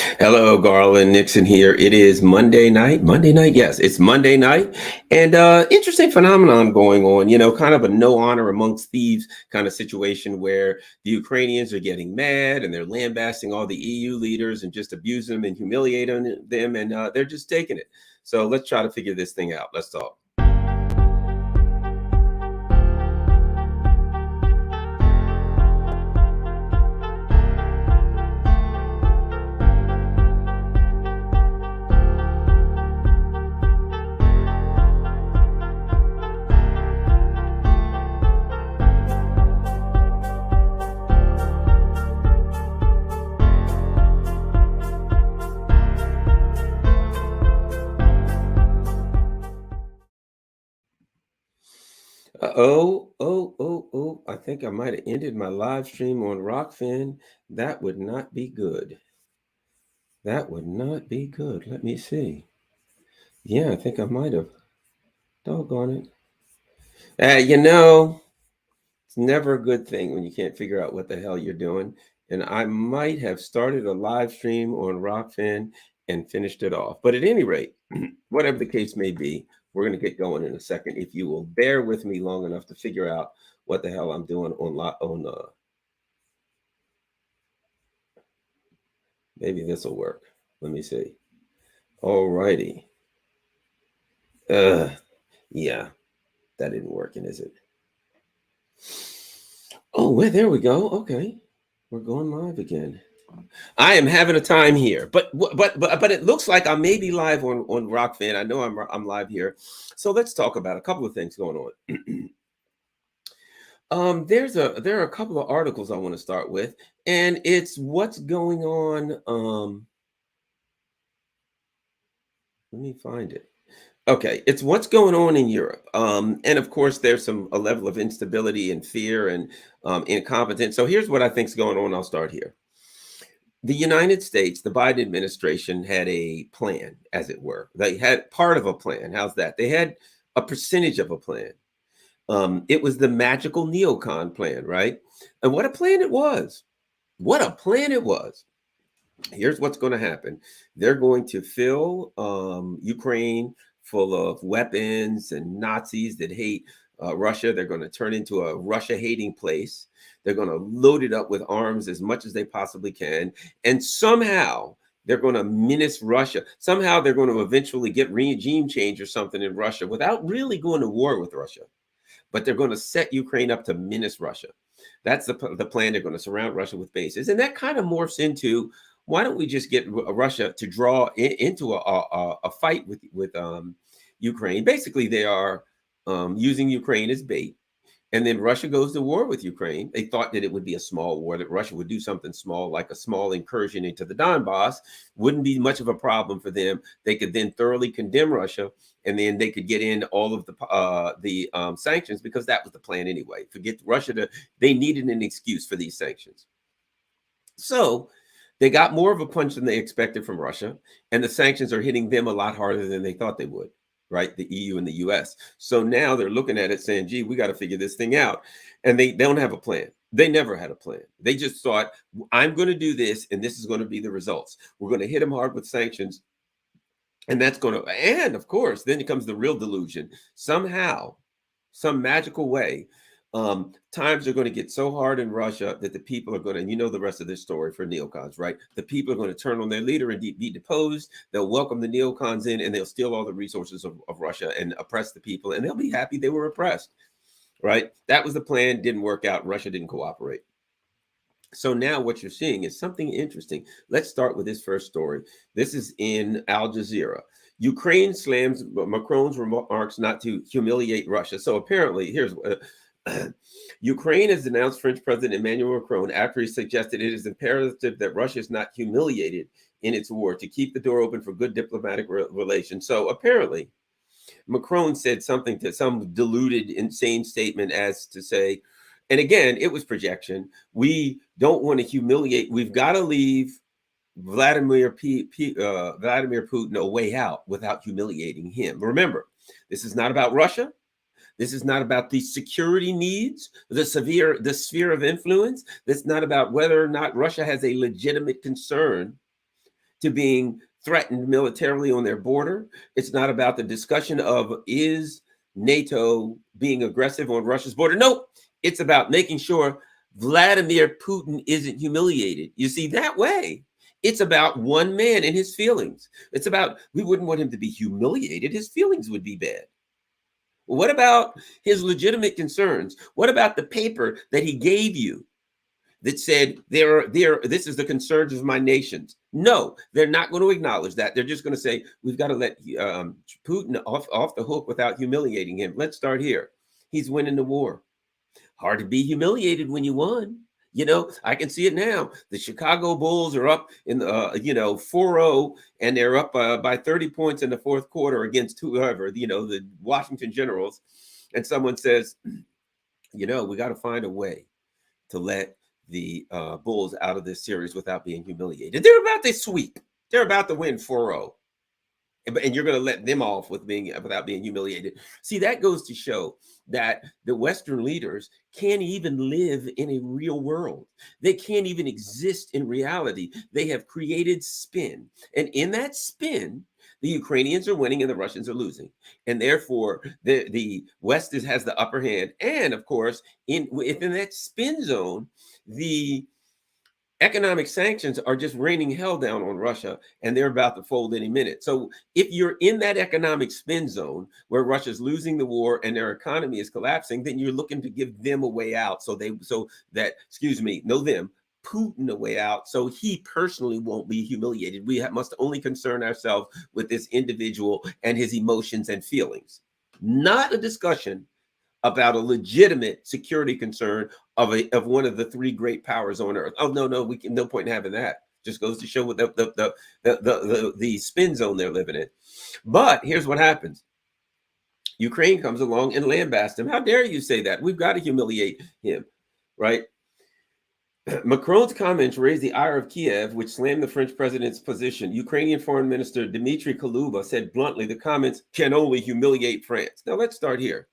Hello, Garland Nixon here. It is Monday night. Monday night, yes, it's Monday night, and interesting phenomenon going on. Kind of a no honor amongst thieves kind of situation where the Ukrainians are getting mad and they're lambasting all the EU leaders and just abusing them and humiliating them, and they're just taking it. So let's try to figure this thing out. Let's talk. Oh, I think I might have ended my live stream on Rockfin. That would not be good. That would not be good. Let me see. Yeah, I think I might have. Doggone it. It's never a good thing when you can't figure out what the hell you're doing. And I might have started a live stream on Rockfin and finished it off. But at any rate, whatever the case may be, we're going to get going in a second. If you will bear with me long enough to figure out what the hell I'm doing maybe this will work. Let me see. All righty. Yeah, that didn't work, is it? Oh, well, there we go. Okay, we're going live again. I am having a time here, but it looks like I may be live on Rockfin. I know I'm live here, so let's talk about a couple of things going on. There are a couple of articles I want to start with, and it's what's going on. Let me find it. Okay, it's what's going on in Europe, and of course, there's a level of instability and fear and incompetence. So here's what I think's going on. I'll start here. The United States, the Biden administration had a plan, as it were. They had part of a plan. How's that? They had a percentage of a plan. It was the magical neocon plan, right? And what a plan it was. What a plan it was. Here's what's going to happen. They're going to fill Ukraine full of weapons and Nazis that hate Russia. They're going to turn into a Russia hating place. They're going to load it up with arms as much as they possibly can. And somehow they're going to menace Russia. Somehow they're going to eventually get regime change or something in Russia without really going to war with Russia. But they're going to set Ukraine up to menace Russia. That's the plan. They're going to surround Russia with bases. And that kind of morphs into, why don't we just get Russia to draw into a fight with Ukraine? Basically, they are using Ukraine as bait. And then Russia goes to war with Ukraine. They thought that it would be a small war, that Russia would do something small, like a small incursion into the Donbass. Wouldn't be much of a problem for them. They could then thoroughly condemn Russia, and then they could get in all of the sanctions, because that was the plan anyway. Forget Russia. They needed an excuse for these sanctions. So they got more of a punch than they expected from Russia, and the sanctions are hitting them a lot harder than they thought they would. Right, the EU and the US. So now they're looking at it saying, gee, we got to figure this thing out. And they don't have a plan. They never had a plan. They just thought, I'm going to do this, and this is going to be the results. We're going to hit them hard with sanctions. And that's going to, and of course, then it comes the real delusion. Somehow, some magical way, times are going to get so hard in Russia that the people are going to, and you know the rest of this story for neocons, right? The people are going to turn on their leader and be deposed. They'll welcome the neocons in, and they'll steal all the resources of Russia and oppress the people, and they'll be happy they were oppressed, right? That was the plan. Didn't work out. Russia didn't cooperate. So now what you're seeing is something interesting. Let's start with this first story. This is in Al Jazeera. Ukraine slams Macron's remarks not to humiliate Russia. So apparently, here's Ukraine has denounced French President Emmanuel Macron after he suggested it is imperative that Russia is not humiliated in its war, to keep the door open for good diplomatic relations. So apparently, Macron said something to some deluded, insane statement as to say, and again, it was projection. We don't want to humiliate. We've got to leave Vladimir Putin a way out without humiliating him. Remember, this is not about Russia. This is not about the security needs, the sphere of influence. This is not about whether or not Russia has a legitimate concern to being threatened militarily on their border. It's not about the discussion of is NATO being aggressive on Russia's border. Nope. It's about making sure Vladimir Putin isn't humiliated. You see, that way, it's about one man and his feelings. It's about, we wouldn't want him to be humiliated. His feelings would be bad. What about his legitimate concerns? What about the paper that he gave you that said this is the concerns of my nations? No, they're not going to acknowledge that. They're just going to say we've got to let Putin off the hook without humiliating him. Let's start here. He's winning the war. Hard to be humiliated when you won. You know, I can see it now. The Chicago Bulls are up in the 4-0, and they're up by 30 points in the fourth quarter against whoever, the Washington Generals. And someone says, we got to find a way to let the Bulls out of this series without being humiliated. They're about to sweep. They're about to win 4-0. And you're going to let them off without being humiliated. See, that goes to show that the Western leaders can't even live in a real world. They can't even exist in reality. They have created spin. And in that spin, the Ukrainians are winning and the Russians are losing. And therefore, the West has the upper hand. And of course, within that spin zone, the economic sanctions are just raining hell down on Russia, and they're about to fold any minute. So if you're in that economic spin zone where Russia's losing the war and their economy is collapsing, then you're looking to give them a way out. Putin a way out, so he personally won't be humiliated. We must only concern ourselves with this individual and his emotions and feelings, not a discussion about a legitimate security concern of one of the three great powers on earth. Oh, no, no point in having that. Just goes to show what the spin zone they're living in. But here's what happens. Ukraine comes along and lambasts him. How dare you say that? We've got to humiliate him, right? Macron's comments raised the ire of Kiev, which slammed the French president's position. Ukrainian Foreign Minister Dmitry Kuleba said bluntly, the comments can only humiliate France. Now, let's start here.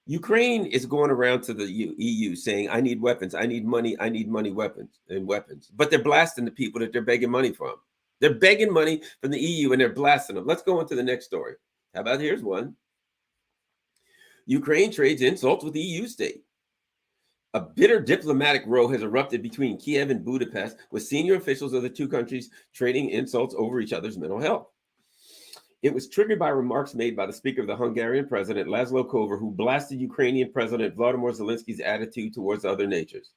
Ukraine is going around to the EU saying, I need weapons, I need money, weapons. But they're blasting the people that they're begging money from. They're begging money from the EU and they're blasting them. Let's go on to the next story. How about here's one. Ukraine trades insults with EU state. A bitter diplomatic row has erupted between Kiev and Budapest, with senior officials of the two countries trading insults over each other's mental health. It was triggered by remarks made by the speaker of the Hungarian president, Laszlo Kovar, who blasted Ukrainian President Volodymyr Zelensky's attitude towards other nations.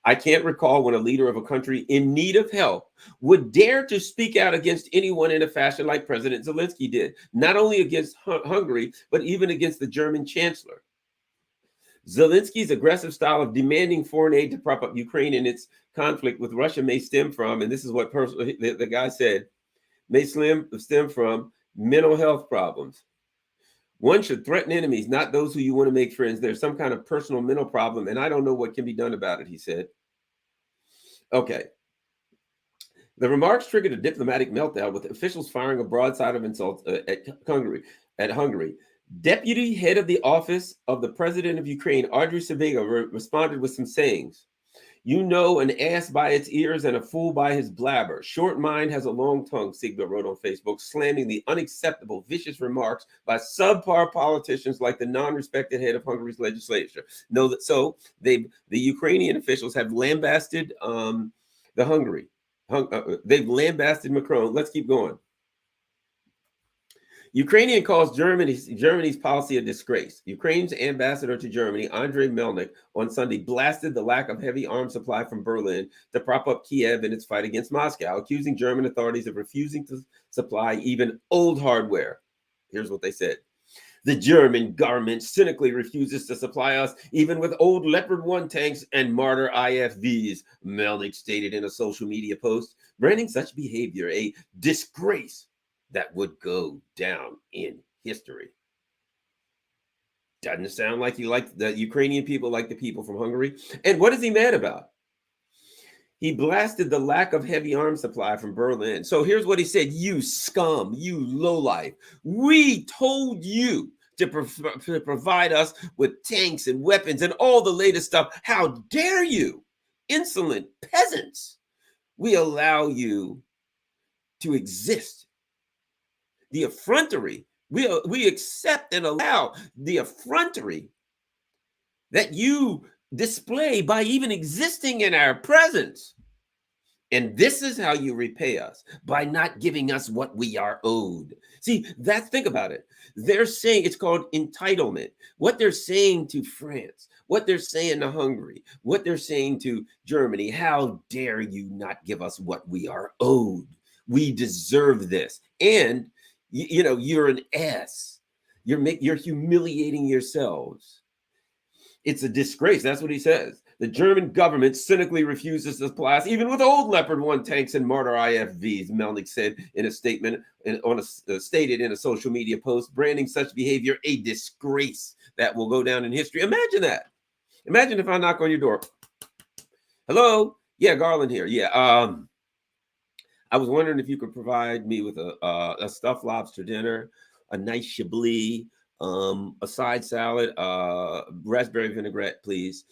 I can't recall when a leader of a country in need of help would dare to speak out against anyone in a fashion like President Zelensky did, not only against Hungary, but even against the German chancellor. Zelensky's aggressive style of demanding foreign aid to prop up Ukraine in its conflict with Russia may stem from, and this is what the guy said, may stem from mental health problems. One should threaten enemies, not those who you want to make friends. There's some kind of personal mental problem, and I don't know what can be done about it, he said. Okay. The remarks triggered a diplomatic meltdown, with officials firing a broadside of insults at Hungary. Deputy head of the office of the president of Ukraine, Audrey Sabiga, responded with some sayings. You know an ass by its ears and a fool by his blabber. Short mind has a long tongue, Sigba wrote on Facebook, slamming the unacceptable, vicious remarks by subpar politicians like the non-respected head of Hungary's legislature. The Ukrainian officials have lambasted Hungary. They've lambasted Macron. Let's keep going. Ukrainian calls Germany's policy a disgrace. Ukraine's ambassador to Germany, Andrei Melnik, on Sunday blasted the lack of heavy arms supply from Berlin to prop up Kiev in its fight against Moscow, accusing German authorities of refusing to supply even old hardware. Here's what they said. The German government cynically refuses to supply us even with old Leopard 1 tanks and Marder IFVs, Melnik stated in a social media post, branding such behavior a disgrace that would go down in history. Doesn't sound like you like the Ukrainian people like the people from Hungary. And what is he mad about? He blasted the lack of heavy arms supply from Berlin. So here's what he said. You scum, you lowlife. We told you to provide us with tanks and weapons and all the latest stuff. How dare you, insolent peasants? We allow you to exist. The effrontery, we accept and allow the effrontery that you display by even existing in our presence. And this is how you repay us, by not giving us what we are owed. See, think about it. They're saying it's called entitlement. What they're saying to France, what they're saying to Hungary, what they're saying to Germany, how dare you not give us what we are owed? We deserve this. And you're an ass. You're humiliating yourselves. It's a disgrace. That's what he says. The German government cynically refuses to supply us, even with old Leopard 1 tanks and Marder IFVs, Melnick said in a statement stated in a social media post, branding such behavior a disgrace that will go down in history. Imagine that. Imagine if I knock on your door. Hello? Yeah, Garland here. Yeah. I was wondering if you could provide me with a stuffed lobster dinner, a nice chablis, a side salad, raspberry vinaigrette, please.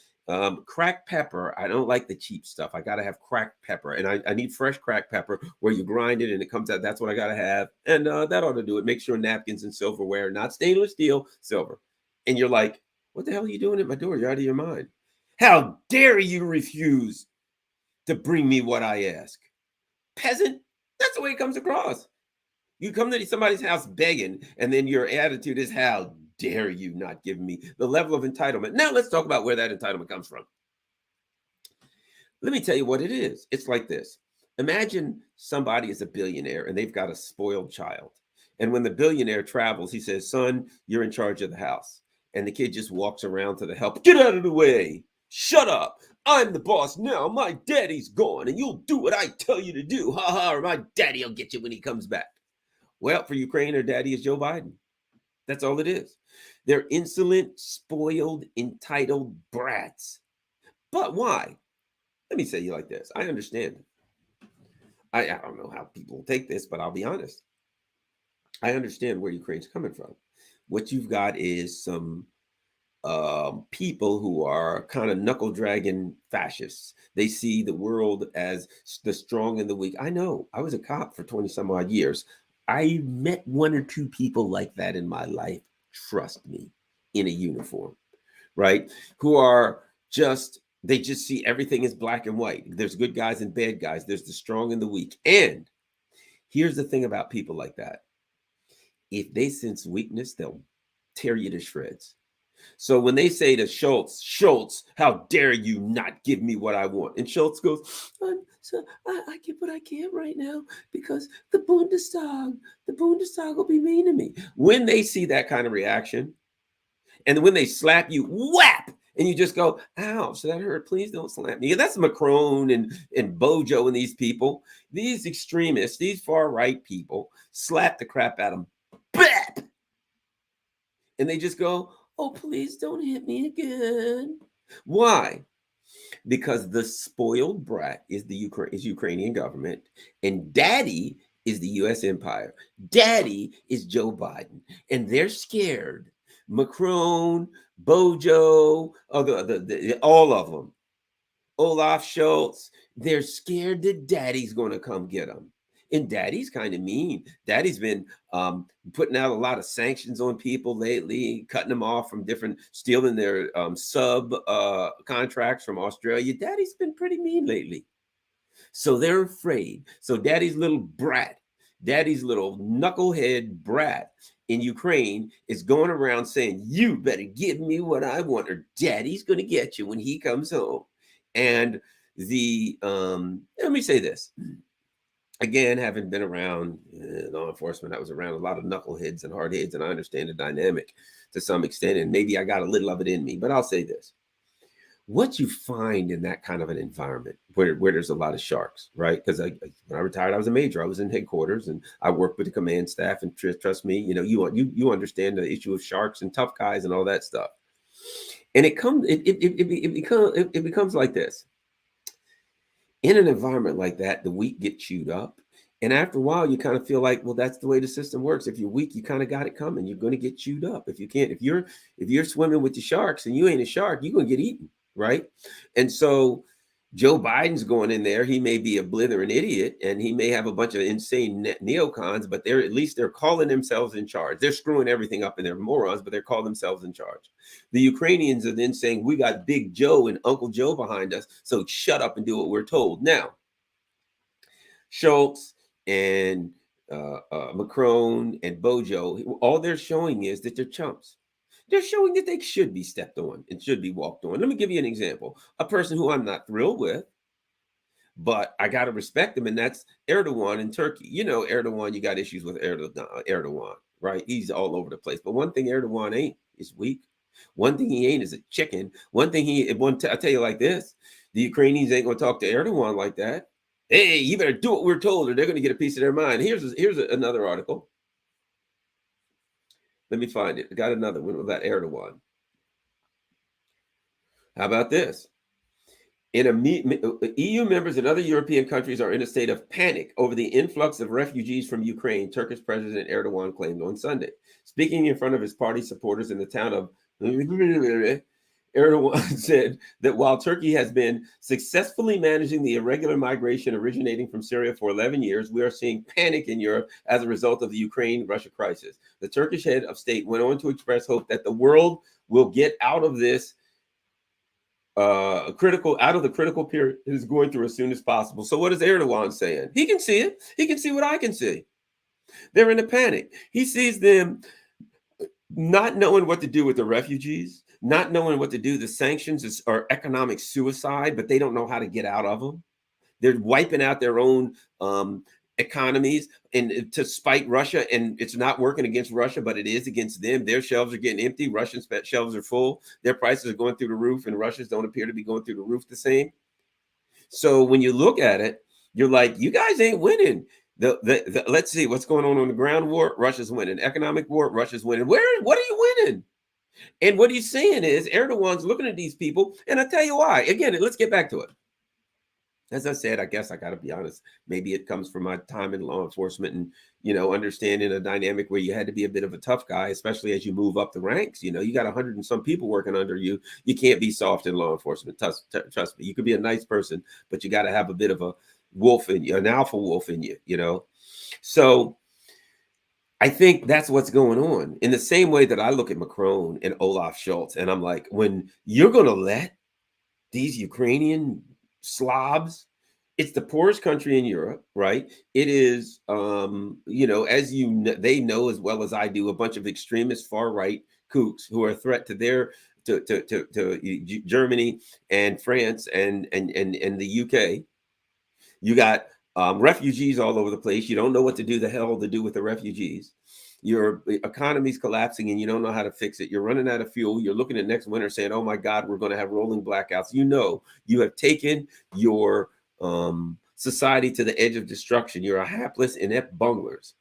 Cracked pepper. I don't like the cheap stuff. I got to have cracked pepper, and I need fresh cracked pepper where you grind it and it comes out. That's what I got to have. And that ought to do it. Make sure napkins and silverware, not stainless steel, silver. And you're like, what the hell are you doing at my door? You're out of your mind. How dare you refuse to bring me what I ask? Peasant. That's the way it comes across. You come to somebody's house begging, and then your attitude is, how dare you not give me the level of entitlement? Now let's talk about where that entitlement comes from. Let me tell you what it is. It's like this. Imagine somebody is a billionaire and they've got a spoiled child. And when the billionaire travels, he says, son, you're in charge of the house. And the kid just walks around to the help. Get out of the way. Shut up. I'm the boss now. My daddy's gone, and you'll do what I tell you to do. Ha ha, or my daddy will get you when he comes back. Well, for Ukraine, their daddy is Joe Biden. That's all it is. They're insolent, spoiled, entitled brats. But why? Let me say you like this. I understand. I don't know how people take this, but I'll be honest. I understand where Ukraine's coming from. What you've got is some people who are kind of knuckle dragging fascists. They see the world as the strong and the weak. I know. I was a cop for 20 some odd years. I met one or two people like that in my life, trust me, in a uniform, right? Who are they just see everything as black and white. There's good guys and bad guys. There's the strong and the weak. And here's the thing about people like that. If they sense weakness, they'll tear you to shreds. So when they say to Schultz, how dare you not give me what I want? And Schultz goes, I get what I can right now because the Bundestag will be mean to me. When they see that kind of reaction, and when they slap you, whap, and you just go, ouch, that hurt, please don't slap me. That's Macron and Bojo and these people. These extremists, these far-right people, slap the crap out of them. Bap! And they just go, oh, please don't hit me again. Why? Because the spoiled brat is Ukrainian government, and daddy is the U.S. empire. Daddy is Joe Biden, and they're scared. Macron, Bojo, all of them, Olaf Schultz, they're scared that daddy's going to come get them. And daddy's kind of mean. Daddy's been putting out a lot of sanctions on people lately, cutting them off from stealing their sub contracts from Australia. Daddy's been pretty mean lately. So they're afraid. So daddy's little brat, daddy's little knucklehead brat in Ukraine is going around saying, you better give me what I want, or daddy's going to get you when he comes home. And let me say this. Again, having been around law enforcement, I was around a lot of knuckleheads and hardheads, and I understand the dynamic to some extent, and maybe I got a little of it in me. But I'll say this. What you find in that kind of an environment where there's a lot of sharks, right? Because when I retired, I was a major. I was in headquarters, and I worked with the command staff. And trust me, you understand the issue of sharks and tough guys and all that stuff. And it becomes like this. In an environment like that, the weak get chewed up. And after a while, you kind of feel like, well, that's the way the system works. If you're weak, you kind of got it coming. You're going to get chewed up. If you're swimming with the sharks and you ain't a shark, you're going to get eaten, right? And so Joe Biden's going in there. He may be a blithering idiot and he may have a bunch of insane neocons, but they're at least they're calling themselves in charge. They're screwing everything up and they're morons, but they're calling themselves in charge. The Ukrainians are then saying, we got Big Joe and Uncle Joe behind us, so shut up and do what we're told. Now, Schultz and Macron and Bojo, all they're showing is that they're chumps. They're showing that they should be stepped on and should be walked on. Let me give you an example. A person who I'm not thrilled with, but I got to respect him, and that's Erdogan in Turkey. You know, Erdogan, you got issues with Erdogan, right? He's all over the place. But one thing Erdogan ain't is weak. One thing he ain't is a chicken. One thing I tell you like this, the Ukrainians ain't going to talk to Erdogan like that. Hey, you better do what we're told or they're going to get a piece of their mind. Here's another article. Let me find it. I got another one about Erdogan. How about this? EU members and other European countries are in a state of panic over the influx of refugees from Ukraine, Turkish President Erdogan claimed on Sunday. Speaking in front of his party supporters in the town of Erdogan said that while Turkey has been successfully managing the irregular migration originating from Syria for 11 years, we are seeing panic in Europe as a result of the Ukraine-Russia crisis. The Turkish head of state went on to express hope that the world will get out of this out of the critical period it is going through as soon as possible. So what is Erdogan saying? He can see it. He can see what I can see. They're in a panic. He sees them not knowing what to do with the refugees, not knowing what to do. The sanctions are economic suicide, but they don't know how to get out of them. They're wiping out their own economies and to spite Russia, and it's not working against Russia, but it is against them. Their shelves are getting empty. Russian shelves are full. Their prices are going through the roof, and Russia's don't appear to be going through the roof the same. So when you look at it, you're like, you guys ain't winning. Let's see what's going on the ground war. Russia's winning. Economic war. Russia's winning. What are you winning? And what he's saying is Erdogan's looking at these people, and I tell you why. Again, let's get back to it. As I said, I guess I got to be honest. Maybe it comes from my time in law enforcement and, understanding a dynamic where you had to be a bit of a tough guy, especially as you move up the ranks. You got 100 and some people working under you. You can't be soft in law enforcement. Trust me. You could be a nice person, but you got to have a bit of a wolf in you, an alpha wolf in you, So I think that's what's going on. In the same way that I look at Macron and Olaf Scholz, and I'm like, when you're going to let these Ukrainian Slavs, it's the poorest country in Europe, right? It is, as they know as well as I do, a bunch of extremist far right kooks who are a threat to Germany and France and the UK. You got refugees all over the place. You don't know what to do with the refugees. Your economy's collapsing and you don't know how to fix it. You're running out of fuel. You're looking at next winter saying, oh my God, we're going to have rolling blackouts. You have taken your society to the edge of destruction. You're a hapless, inept bunglers.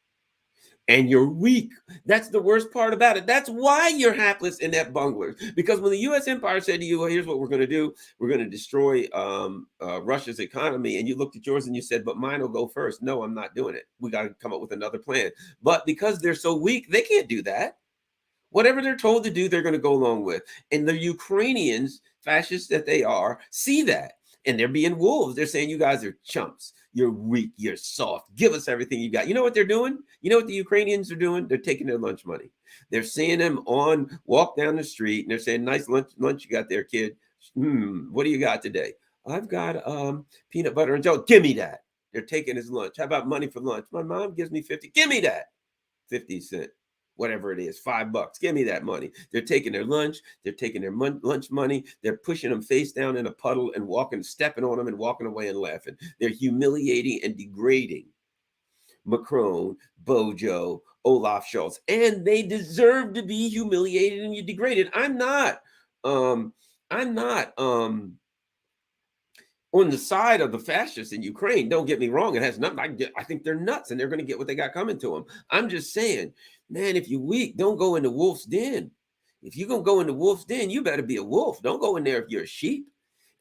And you're weak. That's the worst part about it. That's why you're hapless, inept bunglers. Because when the U.S. empire said to you, well, here's what we're going to do. We're going to destroy Russia's economy. And you looked at yours and you said, but mine will go first. No, I'm not doing it. We got to come up with another plan. But because they're so weak, they can't do that. Whatever they're told to do, they're going to go along with. And the Ukrainians, fascists that they are, see that. And they're being wolves. They're saying, you guys are chumps. You're weak. You're soft. Give us everything you got. You know what they're doing? You know what the Ukrainians are doing? They're taking their lunch money. They're seeing them walk down the street, and they're saying, nice lunch you got there, kid. What do you got today? I've got peanut butter and jelly. Give me that. They're taking his lunch. How about money for lunch? My mom gives me 50. Give me that. 50 cents. Whatever it is, $5. Give me that money. They're taking their lunch. They're taking their lunch money. They're pushing them face down in a puddle and stepping on them and walking away and laughing. They're humiliating and degrading Macron, Bojo, Olaf Scholz, and they deserve to be humiliated and degraded. I'm not on the side of the fascists in Ukraine. Don't get me wrong. It has nothing. I think they're nuts and they're going to get what they got coming to them. I'm just saying, man, if you're weak, don't go into wolf's den. If you're going to go into wolf's den, you better be a wolf. Don't go in there if you're a sheep.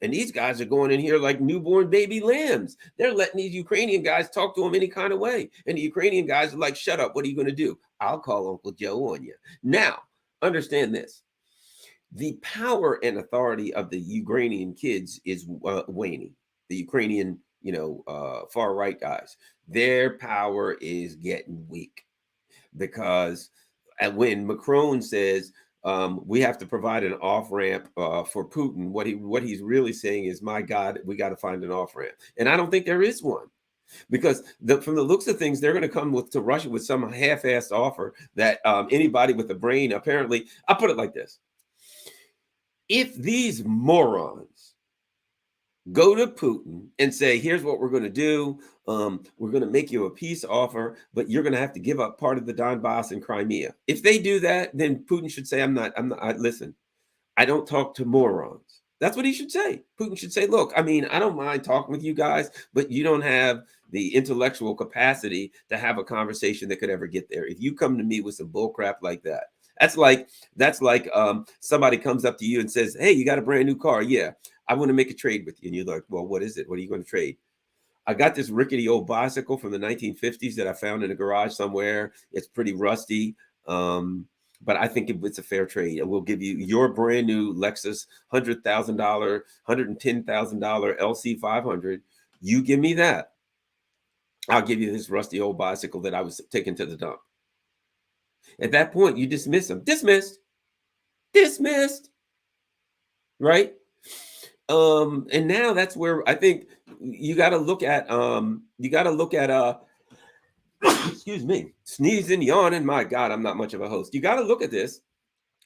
And these guys are going in here like newborn baby lambs. They're letting these Ukrainian guys talk to them any kind of way. And the Ukrainian guys are like, shut up. What are you going to do? I'll call Uncle Joe on you. Now, understand this. The power and authority of the Ukrainian kids is waning. the Ukrainian, far right guys, their power is getting weak because when Macron says we have to provide an off ramp for Putin, what he's really saying is, my God, we got to find an off ramp, and I don't think there is one. Because from the looks of things, they're going to come to Russia with some half-assed offer that anybody with a brain, apparently, I'll put it like this. If these morons go to Putin and say, here's what we're going to do. We're going to make you a peace offer, but you're going to have to give up part of the Donbass and Crimea. If they do that, then Putin should say, listen, I don't talk to morons. That's what he should say. Putin should say, look, I mean, I don't mind talking with you guys, but you don't have the intellectual capacity to have a conversation that could ever get there. If you come to me with some bull crap like that, that's like somebody comes up to you and says, hey, you got a brand new car. Yeah, I want to make a trade with you. And you're like, well, what is it? What are you going to trade? I got this rickety old bicycle from the 1950s that I found in a garage somewhere. It's pretty rusty. But I think it's a fair trade. And we'll give you your brand new Lexus $100,000, $110,000 LC500. You give me that. I'll give you this rusty old bicycle that I was taking to the dump. At that point, you dismiss them. Dismissed. Right? And now that's where I think you got to look at excuse me, sneezing, yawning. My God, I'm not much of a host. You got to look at this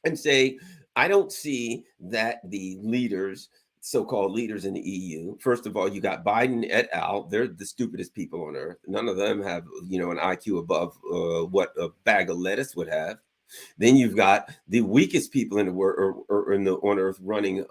and say, I don't see that the leaders, so-called leaders in the EU, first of all, you got Biden et al. They're the stupidest people on earth. None of them have, an IQ above what a bag of lettuce would have. Then you've got the weakest people in the world or on earth running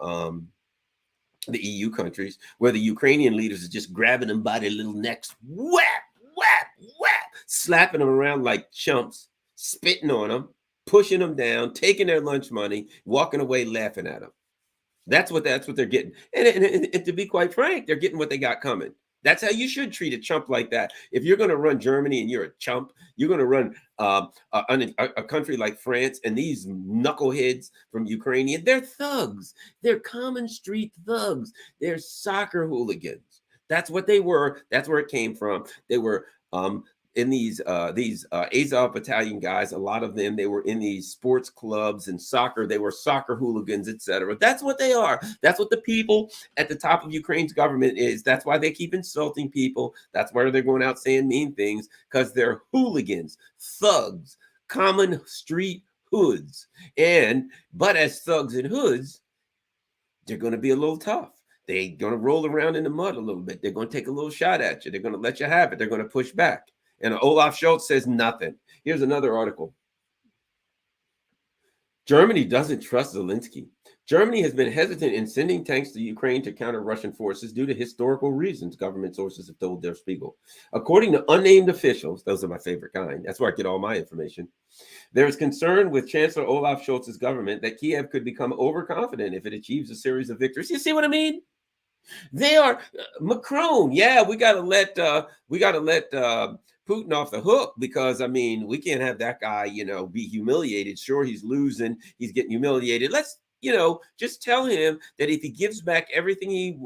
the EU countries, where the Ukrainian leaders are just grabbing them by their little necks, whap, whap, whap, slapping them around like chumps, spitting on them, pushing them down, taking their lunch money, walking away laughing at them. That's what they're getting. And to be quite frank, they're getting what they got coming. That's how you should treat a chump like that. If you're going to run Germany and you're a chump, you're going to run a country like France, and these knuckleheads from Ukrainian, they're thugs. They're common street thugs. They're soccer hooligans. That's what they were. That's where it came from. They were in these Azov battalion guys. A lot of them, they were in these sports clubs and soccer. They were soccer hooligans, etc. That's what they are. That's what the people at the top of Ukraine's government is. That's why they keep insulting people. That's why they're going out saying mean things, because they're hooligans, thugs, common street hoods. But as thugs and hoods, they're going to be a little tough. They're going to roll around in the mud a little bit. They're going to take a little shot at you. They're going to let you have it. They're going to push back. And Olaf Scholz says nothing. Here's another article. Germany doesn't trust Zelensky. Germany has been hesitant in sending tanks to Ukraine to counter Russian forces due to historical reasons, government sources have told Der Spiegel. According to unnamed officials, those are my favorite kind. That's where I get all my information. There is concern with Chancellor Olaf Scholz's government that Kiev could become overconfident if it achieves a series of victories. You see what I mean? They are Macron. Yeah, we got to let Putin off the hook, because I mean, we can't have that guy, be humiliated. Sure, he's losing, he's getting humiliated. Let's, just tell him that if he gives back everything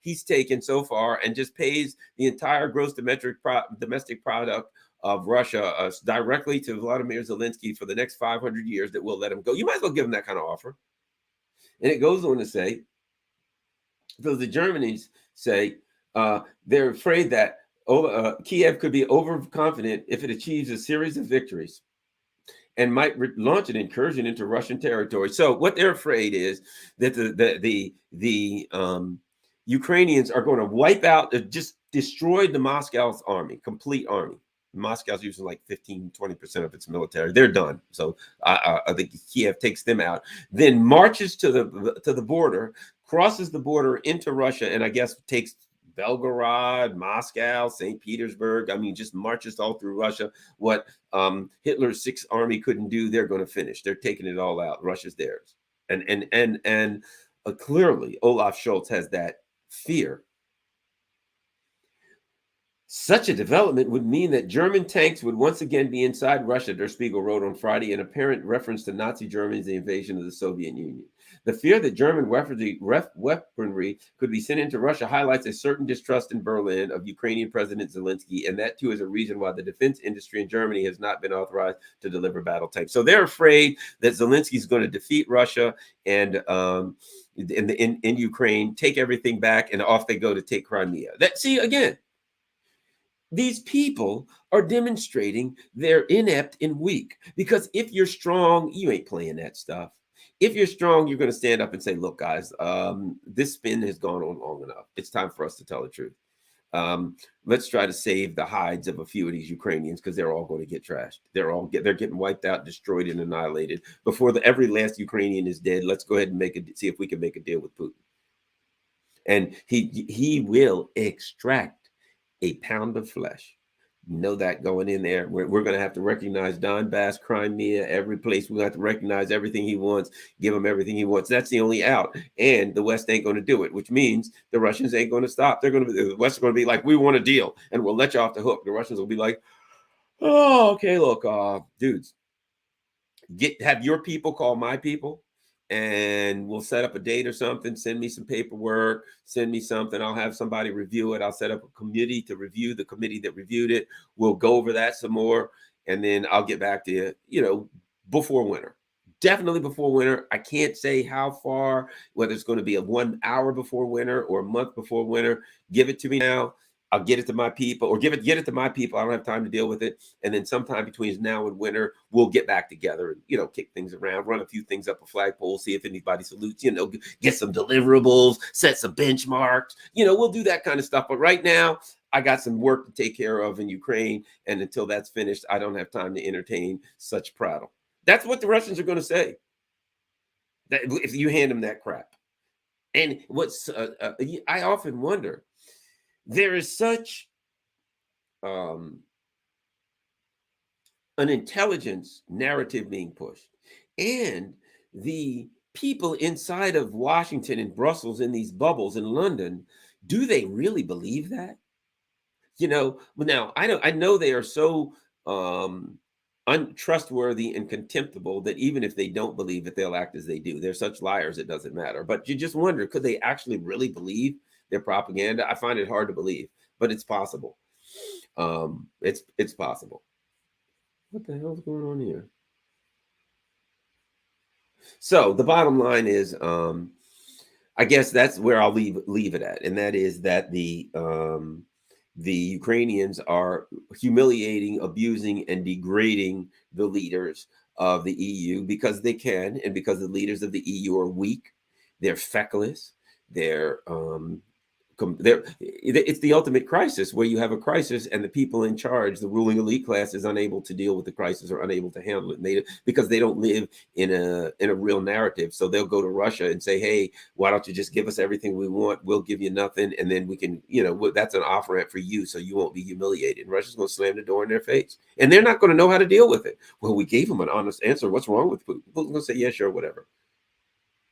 he's taken so far and just pays the entire gross domestic product of Russia directly to Vladimir Zelensky for the next 500 years, that we'll let him go. You might as well give him that kind of offer. And it goes on to say, so the Germans say they're afraid that Kiev could be overconfident if it achieves a series of victories and might launch an incursion into Russian territory. So what they're afraid is that the Ukrainians are going to wipe out, just destroy the Moscow's army, complete army. Moscow's using like 15-20% of its military. They're done. So I think Kiev takes them out, then marches to the border, crosses the border into Russia, and I guess takes Belgorod, Moscow, St. Petersburg. I mean, just marches all through Russia. What Hitler's Sixth Army couldn't do, they're going to finish. They're taking it all out. Russia's theirs. And clearly Olaf Scholz has that fear. Such a development would mean that German tanks would once again be inside Russia, Der Spiegel wrote on Friday, in apparent reference to Nazi Germany's invasion of the Soviet Union. The fear that German weaponry could be sent into Russia highlights a certain distrust in Berlin of Ukrainian President Zelensky, and that too is a reason why the defense industry in Germany has not been authorized to deliver battle tanks. So they're afraid that Zelensky is going to defeat Russia and in Ukraine, take everything back, and off they go to take Crimea. That see again. These people are demonstrating they're inept and weak, because if you're strong, you ain't playing that stuff. If you're strong, you're going to stand up and say, look, guys, this spin has gone on long enough. It's time for us to tell the truth. Let's try to save the hides of a few of these Ukrainians, because they're all going to get trashed. They're getting wiped out, destroyed, and annihilated before every last Ukrainian is dead. Let's go ahead and see if we can make a deal with Putin. And he will extract a pound of flesh. You know that going in there. We're going to have to recognize Donbass, Crimea, every place. We're going to have to recognize everything he wants, give him everything he wants. That's the only out. And the West ain't going to do it, which means the Russians ain't going to stop. The West are going to be like, we want a deal, and we'll let you off the hook. The Russians will be like, oh, okay, look, dudes, have your people call my people, and we'll set up a date or something. Send me some paperwork, send me something. I'll have somebody review it. I'll set up a committee to review the committee that reviewed it. We'll go over that some more, and then I'll get back to you, before winter. Definitely before winter. I can't say how far, whether it's going to be a 1 hour before winter or a month before winter. Give it to me now. I'll get it to my people, or get it to my people. I don't have time to deal with it. And then sometime between now and winter, we'll get back together and, kick things around, run a few things up a flagpole, see if anybody salutes, get some deliverables, set some benchmarks, we'll do that kind of stuff. But right now, I got some work to take care of in Ukraine. And until that's finished, I don't have time to entertain such prattle. That's what the Russians are going to say, that if you hand them that crap. And I often wonder, there is such an intelligence narrative being pushed, and the people inside of Washington and Brussels, in these bubbles in London, do they really believe that? Now I know they are so untrustworthy and contemptible that even if they don't believe it, they'll act as they do. They're such liars, it doesn't matter. But you just wonder, could they actually really believe their propaganda? I find it hard to believe, but it's possible. It's possible. What the hell's going on here? So the bottom line is, I guess that's where I'll leave it at, and that is that the Ukrainians are humiliating, abusing, and degrading the leaders of the EU because they can, and because the leaders of the EU are weak, they're feckless, it's the ultimate crisis, where you have a crisis and the people in charge, the ruling elite class, is unable to deal with the crisis or unable to handle it, because they don't live in a real narrative. So they'll go to Russia and say, hey, why don't you just give us everything we want? We'll give you nothing, and then we can, that's an offer ramp for you, so you won't be humiliated. And Russia's going to slam the door in their face, and they're not going to know how to deal with it. Well, we gave them an honest answer. What's wrong with Putin? Putin's going to say, yeah, sure, whatever.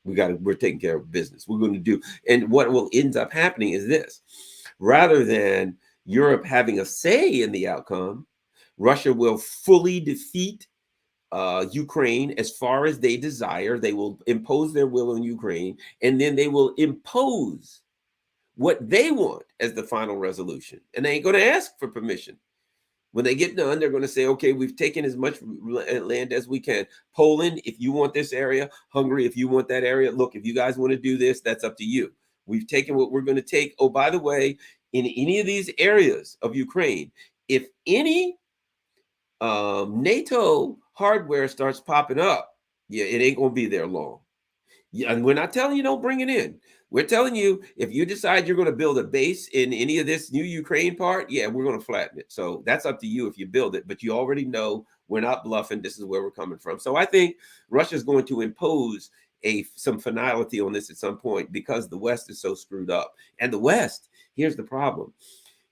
We're taking care of business. We're going to do. And what will end up happening is this: rather than Europe having a say in the outcome, Russia will fully defeat Ukraine as far as they desire. They will impose their will on Ukraine, and then they will impose what they want as the final resolution. And they ain't going to ask for permission. When they get done, they're going to say, okay, we've taken as much land as we can. Poland, if you want this area. Hungary, if you want that area. Look, if you guys want to do this, that's up to you. We've taken what we're going to take. Oh, by the way, in any of these areas of Ukraine, if any NATO hardware starts popping up, yeah, it ain't going to be there long. Yeah, and we're not telling you don't bring it in. We're telling you, if you decide you're going to build a base in any of this new Ukraine part, yeah, we're going to flatten it. So that's up to you if you build it. But you already know we're not bluffing. This is where we're coming from. So I think Russia's going to impose some finality on this at some point, because the West is so screwed up. And the West, here's the problem.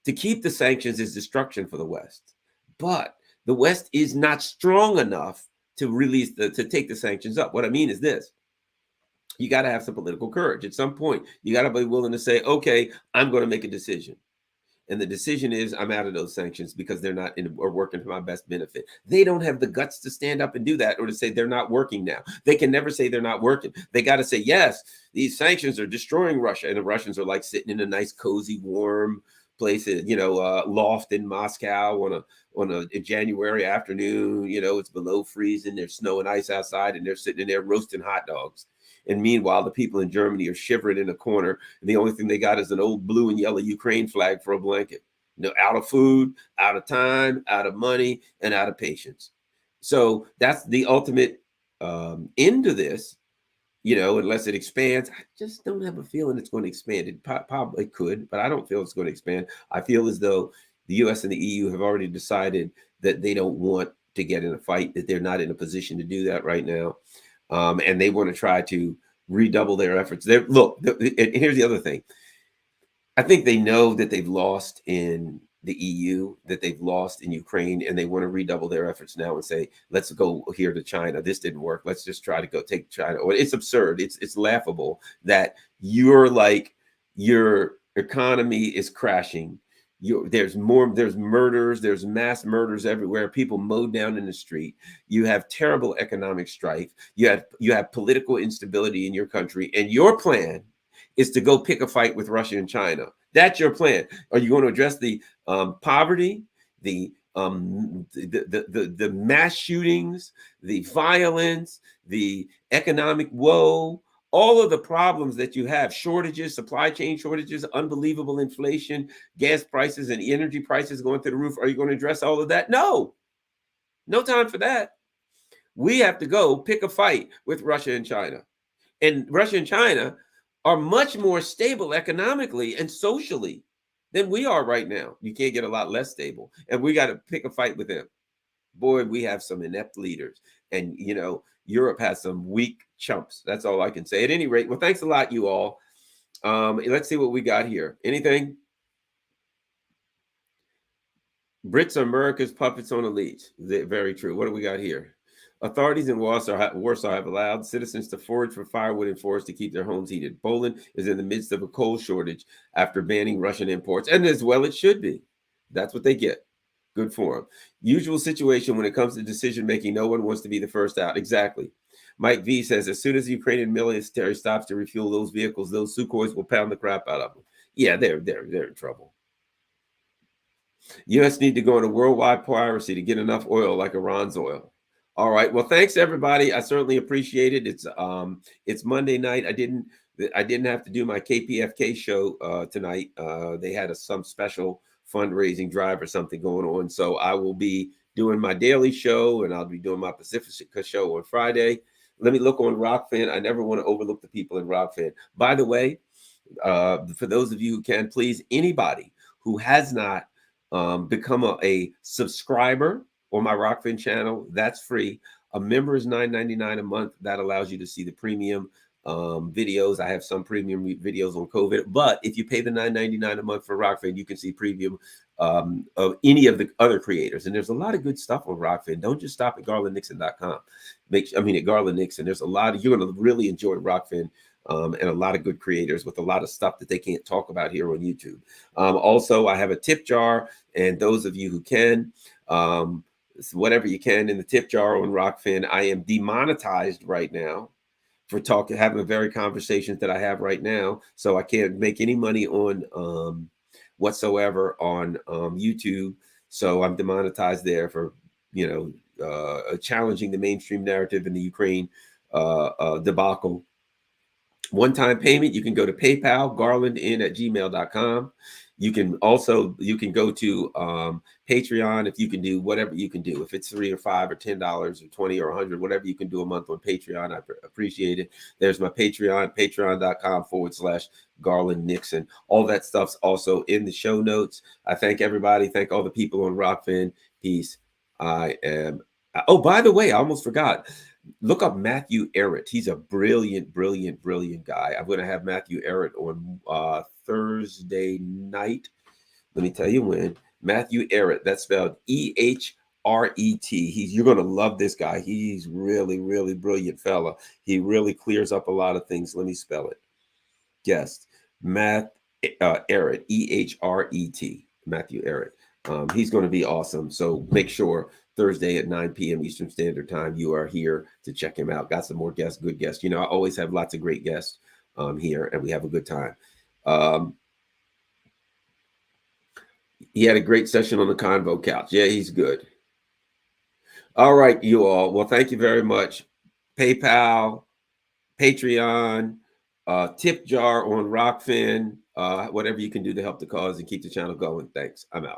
To keep the sanctions is destruction for the West. But the West is not strong enough to take the sanctions up. What I mean is this: you got to have some political courage. At some point, you got to be willing to say, okay, I'm going to make a decision. And the decision is I'm out of those sanctions because they're not in or working for my best benefit. They don't have the guts to stand up and do that or to say they're not working now. They can never say they're not working. They got to say, yes, these sanctions are destroying Russia. And the Russians are like sitting in a nice, cozy, warm place, loft in Moscow on a January afternoon. It's below freezing. There's snow and ice outside, and they're sitting in there roasting hot dogs. And meanwhile, the people in Germany are shivering in a corner. And the only thing they got is an old blue and yellow Ukraine flag for a blanket. Out of food, out of time, out of money, and out of patience. So that's the ultimate end to this. Unless it expands. I just don't have a feeling it's going to expand. It probably could, but I don't feel it's going to expand. I feel as though the US and the EU have already decided that they don't want to get in a fight, that they're not in a position to do that right now. And they want to try to redouble their efforts. And here's the other thing. I think they know that they've lost in the EU, that they've lost in Ukraine, and they want to redouble their efforts now and say, let's go here to China. This didn't work. Let's just try to go take China. It's absurd. It's laughable that your economy is crashing. There's murders, there's mass murders everywhere. People mowed down in the street. You have terrible economic strife. You have political instability in your country, and your plan is to go pick a fight with Russia and China. That's your plan. Are you going to address the poverty, the mass shootings, the violence, the economic woe, all of the problems that you have, shortages, supply chain shortages, unbelievable inflation, gas prices and energy prices going through the roof? Are you going to address all of that? No time for that. We have to go pick a fight with Russia and China. And Russia and China are much more stable economically and socially than we are right now. You can't get a lot less stable. And we got to pick a fight with them. Boy, we have some inept leaders. And, Europe has some weak chumps. That's all I can say. At any rate, well, thanks a lot, you all. Let's see what we got here. Anything? Brits are America's puppets on a leash. Very true. What do we got here? Authorities in Warsaw have allowed citizens to forage for firewood and forests to keep their homes heated. Poland is in the midst of a coal shortage after banning Russian imports, and as well it should be. That's what they get. Good for them. Usual situation when it comes to decision making. No one wants to be the first out. Exactly. Mike V says, as soon as the Ukrainian military stops to refuel those vehicles, those Sukhois will pound the crap out of them. Yeah, they're in trouble. U.S. need to go into worldwide piracy to get enough oil like Iran's oil. All right. Well, thanks everybody. I certainly appreciate it. It's Monday night. I didn't have to do my KPFK show tonight. They had some special fundraising drive or something going on. So I will be doing my daily show, and I'll be doing my Pacifica show on Friday. Let me look on Rockfin. I never want to overlook the people in Rockfin. By the way, for those of you who can, please, anybody who has not become a subscriber on my Rockfin channel, that's free. A member is $9.99 a month. That allows you to see the premium videos. I have some premium videos on COVID, but if you pay the $9.99 a month for Rockfin, you can see premium of any of the other creators. And there's a lot of good stuff on Rockfin. Don't just stop at garlandnixon.com. At Garland Nixon, there's a lot of, you're going to really enjoy Rockfin. And a lot of good creators with a lot of stuff that they can't talk about here on YouTube. Also, I have a tip jar, and those of you who can, whatever you can in the tip jar on Rockfin. I am demonetized right now for having the very conversations that I have right now. So I can't make any money on whatsoever on YouTube. So I'm demonetized there for, challenging the mainstream narrative in the Ukraine debacle. One-time payment, you can go to PayPal, garlandin@gmail.com. You can go to Patreon if you can do whatever you can do. If it's $3 or $5 or $10 or $20 or $100, whatever you can do a month on Patreon, I appreciate it. There's my Patreon, patreon.com/Garland Nixon. All that stuff's also in the show notes. I thank everybody. Thank all the people on Rockfin. Peace. Oh, by the way, I almost forgot. Look up Matthew Ehret. He's a brilliant guy. I'm going to have Matthew Ehret on Thursday night. Let me tell you when. Matthew Ehret. That's spelled Ehret. You're going to love this guy. He's really brilliant fella. He really clears up a lot of things. Let me spell it. Yes, Ehret. Ehret. Matthew Eric. He's going to be awesome. So make sure Thursday at 9 p.m. Eastern Standard Time, you are here to check him out. Got some more guests, good guests. You know, I always have lots of great guests here, and we have a good time. He had a great session on the Convo couch. Yeah, he's good. All right, you all. Well, thank you very much. PayPal, Patreon, tip jar on Rockfin, whatever you can do to help the cause and keep the channel going. Thanks. I'm out.